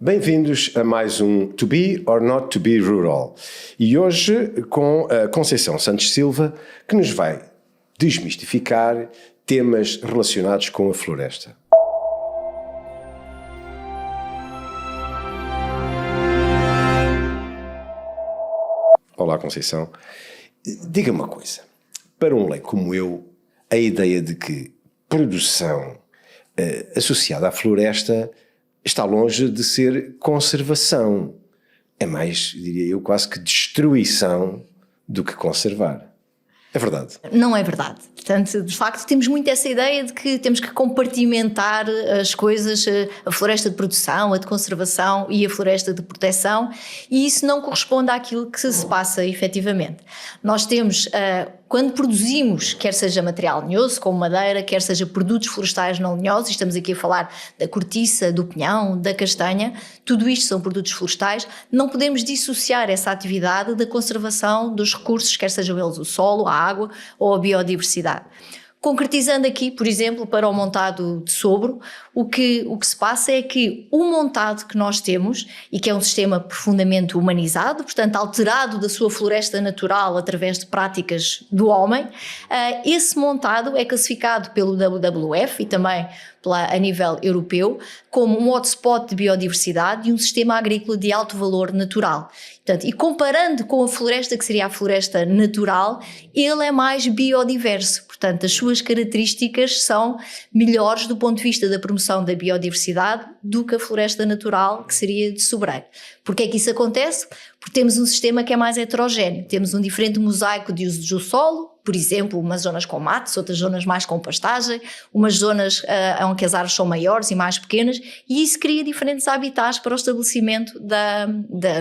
Bem-vindos a mais um To Be or Not To Be Rural. E hoje com a Conceição Santos Silva, que nos vai desmistificar temas relacionados com a floresta. Olá, Conceição. Diga-me uma coisa. Para um leigo como eu, a ideia de que produção associada à floresta está longe de ser conservação. É mais, diria eu, quase que destruição do que conservar. É verdade? Não é verdade. Portanto, de facto, temos muito essa ideia de que temos que compartimentar as coisas, a floresta de produção, a de conservação e a floresta de proteção, e isso não corresponde àquilo que se passa efetivamente. Nós temos, quando produzimos, quer seja material lenhoso, como madeira, quer seja produtos florestais não lenhosos, estamos aqui a falar da cortiça, do pinhão, da castanha, tudo isto são produtos florestais, não podemos dissociar essa atividade da conservação dos recursos, quer sejam eles o solo, a água ou a biodiversidade. Concretizando aqui, por exemplo, para o montado de sobro, o que se passa é que o montado que nós temos, e que é um sistema profundamente humanizado, portanto alterado da sua floresta natural através de práticas do homem, esse montado é classificado pelo WWF e também a nível europeu como um hotspot de biodiversidade e um sistema agrícola de alto valor natural. Portanto, e comparando com a floresta, que seria a floresta natural, ele é mais biodiverso, portanto as suas características são melhores do ponto de vista da promoção da biodiversidade do que a floresta natural, que seria de sobreiro. Porquê é que isso acontece? Porque temos um sistema que é mais heterogéneo, temos um diferente mosaico de uso do solo, por exemplo, umas zonas com matos, outras zonas mais com pastagem, umas zonas onde as árvores são maiores e mais pequenas, e isso cria diferentes habitats para o estabelecimento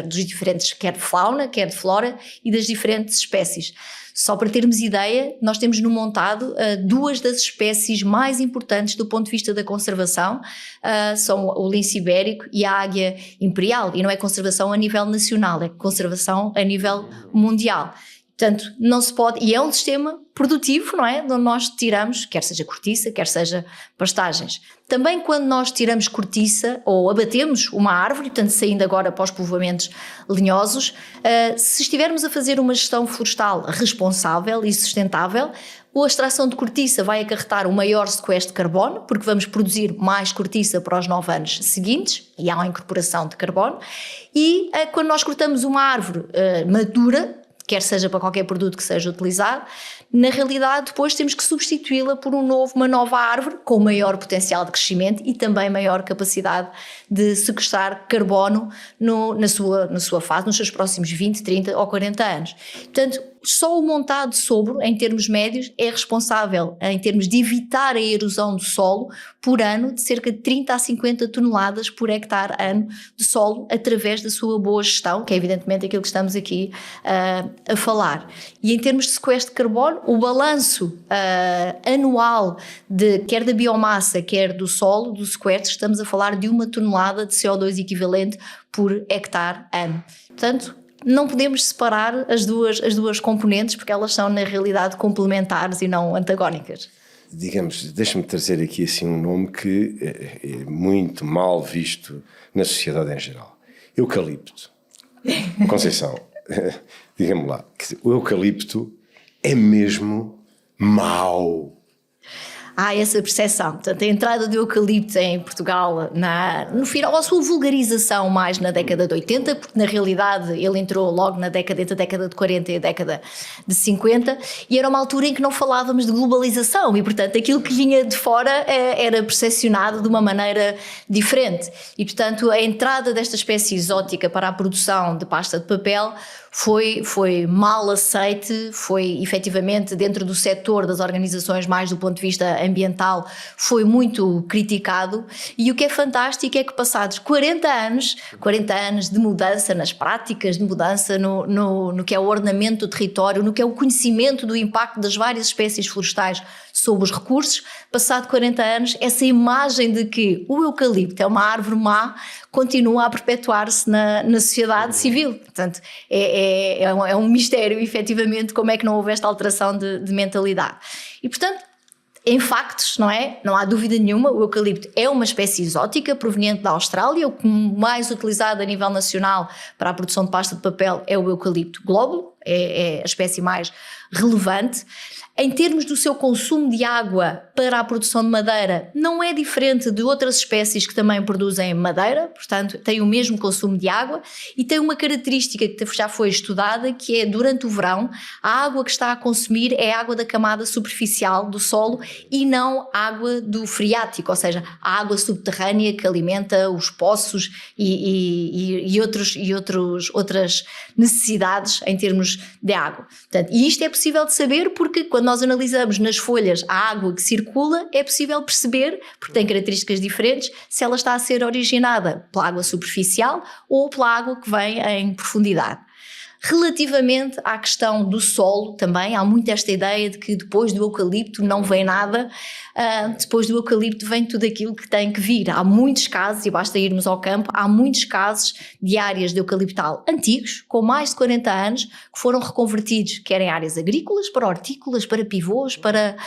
dos diferentes, quer de fauna, quer de flora, e das diferentes espécies. Só para termos ideia, nós temos no montado duas das espécies mais importantes do ponto de vista da conservação, são o lince ibérico e a águia imperial, e não é conservação a nível nacional, é conservação a nível mundial. Portanto, não se pode, e é um sistema produtivo, não é? De onde nós tiramos, quer seja cortiça, quer seja pastagens. Também quando nós tiramos cortiça ou abatemos uma árvore, portanto saindo agora para os povoamentos lenhosos, se estivermos a fazer uma gestão florestal responsável e sustentável, a extração de cortiça vai acarretar um maior sequestro de carbono, porque vamos produzir mais cortiça para os 9 anos seguintes, e há uma incorporação de carbono, e quando nós cortamos uma árvore madura, quer seja para qualquer produto que seja utilizado, na realidade depois temos que substituí-la por uma nova árvore com maior potencial de crescimento e também maior capacidade de sequestrar carbono na sua fase, nos seus próximos 20, 30 ou 40 anos. Portanto, só o montado de sobro, em termos médios, é responsável, em termos de evitar a erosão do solo, por ano, de cerca de 30 a 50 toneladas por hectare ano de solo, através da sua boa gestão, que é evidentemente aquilo que estamos aqui a falar. E em termos de sequestro de carbono, o balanço anual quer da biomassa, quer do solo, do sequestro, estamos a falar de 1 tonelada de CO2 equivalente por hectare ano. Portanto, não podemos separar as duas componentes, porque elas são na realidade complementares e não antagónicas. Digamos, deixa-me trazer aqui assim um nome que é muito mal visto na sociedade em geral. Eucalipto. Conceição, diga-me lá, o eucalipto é mesmo mau? Há essa percepção. Portanto, a entrada do eucalipto em Portugal, no final, a sua vulgarização mais na década de 80, porque na realidade ele entrou logo entre a década de 40 e a década de 50, e era uma altura em que não falávamos de globalização, e portanto aquilo que vinha de fora era percepcionado de uma maneira diferente. E portanto a entrada desta espécie exótica para a produção de pasta de papel foi mal aceite, foi efetivamente dentro do setor das organizações mais do ponto de vista ambiental, foi muito criticado, e o que é fantástico é que passados 40 anos de mudança nas práticas, de mudança no que é o ordenamento do território, no que é o conhecimento do impacto das várias espécies florestais sobre os recursos, passado 40 anos, essa imagem de que o eucalipto é uma árvore má continua a perpetuar-se na sociedade civil. Portanto, é um mistério, efetivamente, como é que não houve esta alteração de mentalidade. E, portanto, Em factos, não é? Não há dúvida nenhuma, o eucalipto é uma espécie exótica proveniente da Austrália. O mais utilizado a nível nacional para a produção de pasta de papel é o eucalipto glóbulo, é a espécie mais relevante. Em termos do seu consumo de água para a produção de madeira, não é diferente de outras espécies que também produzem madeira, portanto tem o mesmo consumo de água e tem uma característica que já foi estudada, que é durante o verão, a água que está a consumir é a água da camada superficial do solo e não água do freático, ou seja, a água subterrânea que alimenta os poços e outras necessidades em termos de água. Portanto, e isto é possível de saber porque quando nós analisamos nas folhas a água que circula, é possível perceber, porque tem características diferentes, se ela está a ser originada pela água superficial ou pela água que vem em profundidade. Relativamente à questão do solo também, há muito esta ideia de que depois do eucalipto não vem nada, depois do eucalipto vem tudo aquilo que tem que vir. Há muitos casos, e basta irmos ao campo, há muitos casos de áreas de eucaliptal antigos, com mais de 40 anos, que foram reconvertidos, quer em áreas agrícolas, para hortícolas, para pivôs, para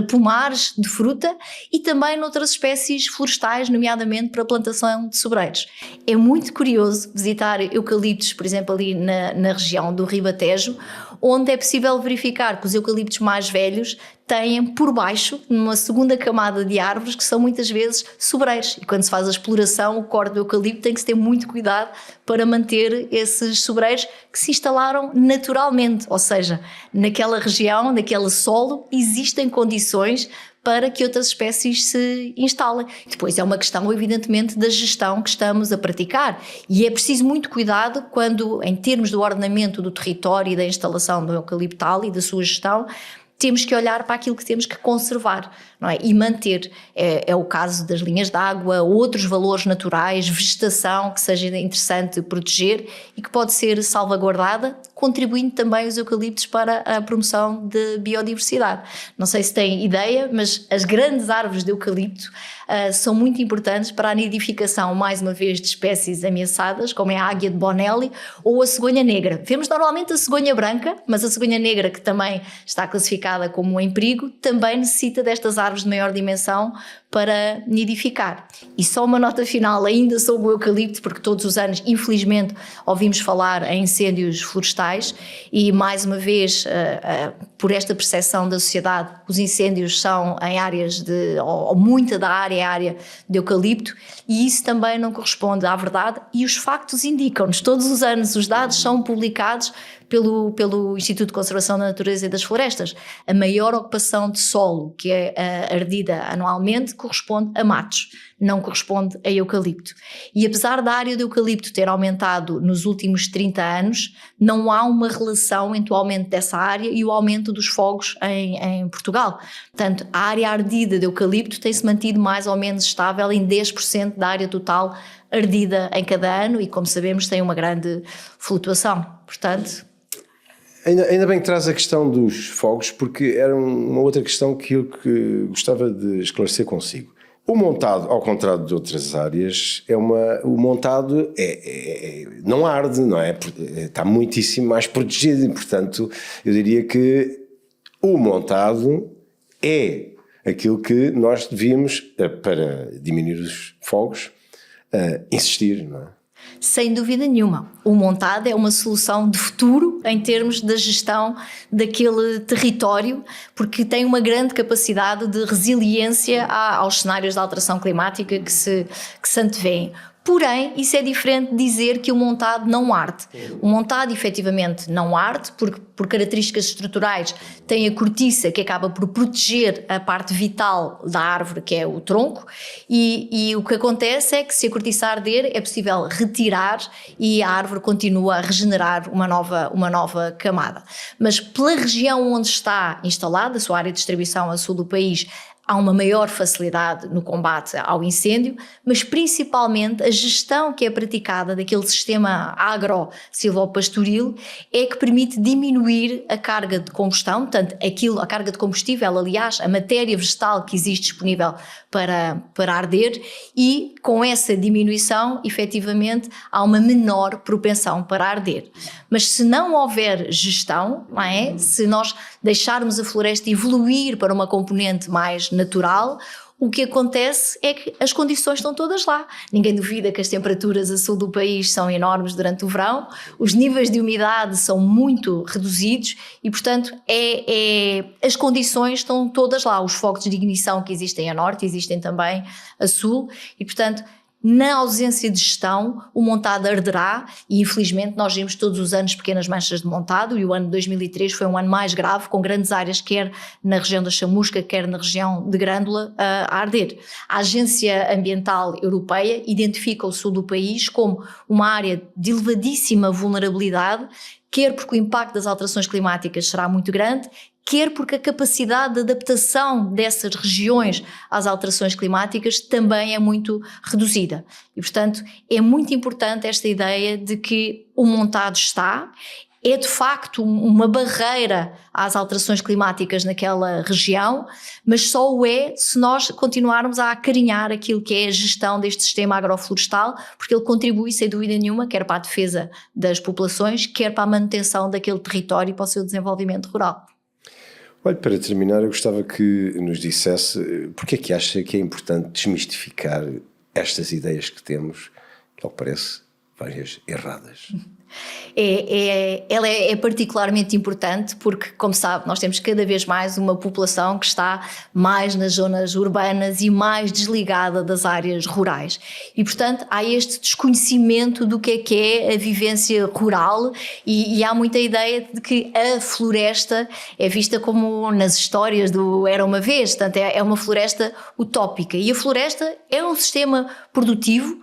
pomares de fruta e também noutras espécies florestais, nomeadamente para a plantação de sobreiros. É muito curioso visitar eucaliptos, por exemplo, ali na região do Ribatejo, onde é possível verificar que os eucaliptos mais velhos têm por baixo uma segunda camada de árvores que são muitas vezes sobreiros, e quando se faz a exploração, o corte do eucalipto tem que se ter muito cuidado para manter esses sobreiros que se instalaram naturalmente, ou seja, naquela região, naquele solo, existem condições para que outras espécies se instalem. Depois é uma questão, evidentemente, da gestão que estamos a praticar e é preciso muito cuidado quando, em termos do ordenamento do território e da instalação do eucaliptal e da sua gestão, temos que olhar para aquilo que temos que conservar, não é? E manter. É o caso das linhas de água, outros valores naturais, vegetação que seja interessante proteger e que pode ser salvaguardada, contribuindo também os eucaliptos para a promoção de biodiversidade. Não sei se têm ideia, mas as grandes árvores de eucalipto são muito importantes para a nidificação, mais uma vez, de espécies ameaçadas, como é a águia de Bonelli ou a cegonha negra. Vemos normalmente a cegonha branca, mas a cegonha negra, que também está classificada como em perigo, também necessita destas árvores de maior dimensão para nidificar. E só uma nota final ainda sobre o eucalipto, porque todos os anos, infelizmente, ouvimos falar em incêndios florestais e, mais uma vez, por esta percepção da sociedade, os incêndios são em áreas ou muita da área é área de eucalipto, e isso também não corresponde à verdade, e os factos indicam-nos. Todos os anos os dados são publicados pelo Instituto de Conservação da Natureza e das Florestas. A maior ocupação de solo que é ardida anualmente corresponde a matos, não corresponde a eucalipto. E apesar da área de eucalipto ter aumentado nos últimos 30 anos, não há uma relação entre o aumento dessa área e o aumento dos fogos em Portugal. Portanto, a área ardida de eucalipto tem-se mantido mais ou menos estável em 10% da área total ardida em cada ano e, como sabemos, tem uma grande flutuação. Portanto... Ainda bem que traz a questão dos fogos, porque era uma outra questão que eu gostava de esclarecer consigo. O montado, ao contrário de outras áreas, o montado não arde, não é? Está muitíssimo mais protegido e, portanto, eu diria que o montado é aquilo que nós devíamos, para diminuir os fogos, insistir, não é? Sem dúvida nenhuma. O montado é uma solução de futuro em termos da gestão daquele território, porque tem uma grande capacidade de resiliência aos cenários de alteração climática que se antevêem. Porém, isso é diferente de dizer que o montado não arde. O montado efetivamente não arde, porque por características estruturais tem a cortiça que acaba por proteger a parte vital da árvore, que é o tronco, e o que acontece é que se a cortiça arder é possível retirar e a árvore continua a regenerar uma nova camada. Mas pela região onde está instalada, a sua área de distribuição a sul do país, há uma maior facilidade no combate ao incêndio, mas principalmente a gestão que é praticada daquele sistema agro-silvopastoril é que permite diminuir a carga de combustão, portanto, a carga de combustível, aliás, a matéria vegetal que existe disponível para arder, e com essa diminuição, efetivamente, há uma menor propensão para arder. Mas se não houver gestão, não é? Se nós deixarmos a floresta evoluir para uma componente mais natural, o que acontece é que as condições estão todas lá. Ninguém duvida que as temperaturas a sul do país são enormes durante o verão, os níveis de umidade são muito reduzidos e, portanto, as condições estão todas lá. Os focos de ignição que existem a norte existem também a sul e, portanto, na ausência de gestão, o montado arderá e, infelizmente, nós vimos todos os anos pequenas manchas de montado e o ano de 2003 foi um ano mais grave, com grandes áreas, quer na região da Chamusca, quer na região de Grândola, a arder. A Agência Ambiental Europeia identifica o sul do país como uma área de elevadíssima vulnerabilidade, quer porque o impacto das alterações climáticas será muito grande, quer porque a capacidade de adaptação dessas regiões às alterações climáticas também é muito reduzida. E, portanto, é muito importante esta ideia de que o montado é de facto uma barreira às alterações climáticas naquela região, mas só o é se nós continuarmos a acarinhar aquilo que é a gestão deste sistema agroflorestal, porque ele contribui, sem dúvida nenhuma, quer para a defesa das populações, quer para a manutenção daquele território e para o seu desenvolvimento rural. Olha, para terminar, eu gostava que nos dissesse porque é que acha que é importante desmistificar estas ideias que temos, que ao que parece, várias erradas. Ela é particularmente importante porque, como sabe, nós temos cada vez mais uma população que está mais nas zonas urbanas e mais desligada das áreas rurais. E, portanto, há este desconhecimento do que é a vivência rural e há muita ideia de que a floresta é vista como nas histórias do Era Uma Vez, portanto, é uma floresta utópica. E a floresta é um sistema produtivo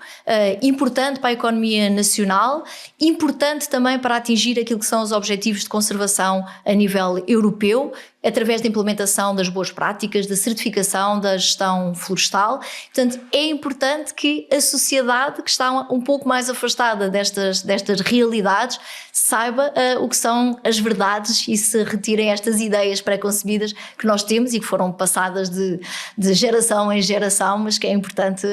importante para a economia nacional, importante também para atingir aquilo que são os objetivos de conservação a nível europeu, através da implementação das boas práticas, da certificação da gestão florestal. Portanto, é importante que a sociedade, que está um pouco mais afastada destas realidades, saiba o que são as verdades e se retirem estas ideias pré-concebidas que nós temos e que foram passadas de geração em geração, mas que é importante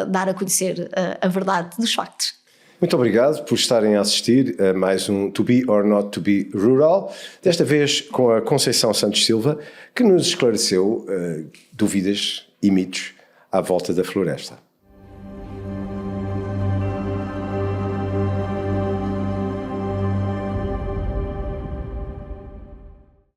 dar a conhecer a verdade dos factos. Muito obrigado por estarem a assistir a mais um To Be or Not To Be Rural, desta vez com a Conceição Santos Silva, que nos esclareceu dúvidas e mitos à volta da floresta.